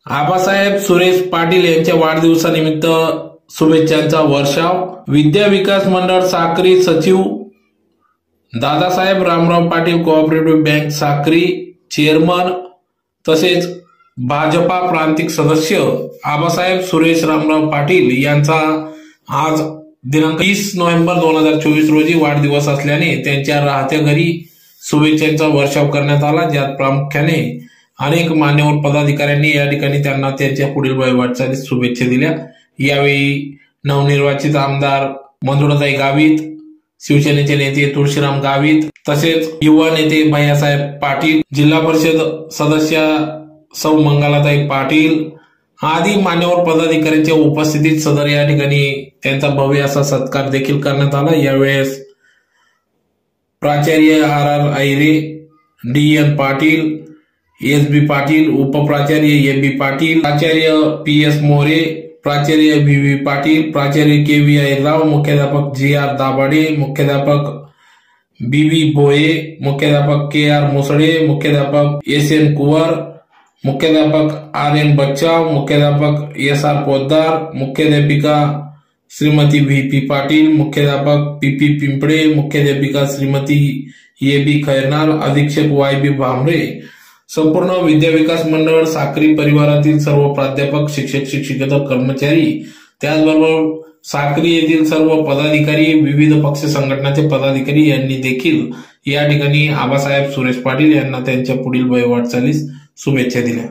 आबासाहेब सुरेश पाटील यांच्या वाढदिवसानिमित्त शुभेच्छांचा वर्षाव। विद्या विकास मंडळ साक्री सचिव Dadasaheb Ramrao Patil cooperative bank Sakri chairman तसेच भाजपा प्रांतिक सदस्य आबासाहेब सुरेश रामराव पाटील यांचा आज दिनांक 30 नोव्हेंबर 2024 रोजी वाढदिवस असल्याने त्यांच्या राहत्या घरी शुभेच्छांचा वर्षाव करण्यात आला, ज्यात प्रामुख्याने अनेक मान्यवर पदाधिकाऱ्यांनी या ठिकाणी त्यांना त्यांच्या पुढील वाटचालीस शुभेच्छा दिल्या। यावेळी नवनिर्वाचित आमदार मंजुळाताई गावित, शिवसेनेचे नेते तुळशीराम गावित तसेच युवा नेते भैयासाहेब पाटील, जिल्हा परिषद सदस्य सौ मंगलाताई पाटील आदी मान्यवर पदाधिकाऱ्यांच्या उपस्थितीत सदर या ठिकाणी त्यांचा भव्य असा सत्कार देखील करण्यात आला। यावेळेस प्राचार्य R Ayare, D N. Patil, S B. Patil, उपप्राचार्य ए.बी. पाटील, प्राचार्य पी.एस. मोरे, प्राचार्य व्ही.व्ही. पाटील, प्राचार्य के.व्ही. अहिरराव, मुख्याध्यापक जी.आर. दाभाडे, मुख्याध्यापक बी.व्ही. भोये, मुख्याध्यापक के.आर. मुसळे, मुख्याध्यापक एस.एन. कुवर, मुख्याध्यापक आर.एन. बच्चाव, मुख्याध्यापक एस.आर. पोद्दार, मुख्याध्यापिका श्रीमती व्ही.पी. पाटील, मुख्याध्यापक पी.पी. पिंपळे, मुख्याध्यापिका श्रीमती ए.बी. खैरनार, अधीक्षक वाय.बी. भामरे, संपूर्ण विद्या विकास मंडळ साक्री परिवारातील सर्व प्राध्यापक, शिक्षक, शिक्षकेतर कर्मचारी, त्याचबरोबर साक्री येथील सर्व पदाधिकारी, विविध पक्ष संघटनाचे पदाधिकारी यांनी देखील या ठिकाणी आबासाहेब सुरेश पाटील यांना त्यांच्या पुढील वाटचालीस शुभेच्छा दिल्या।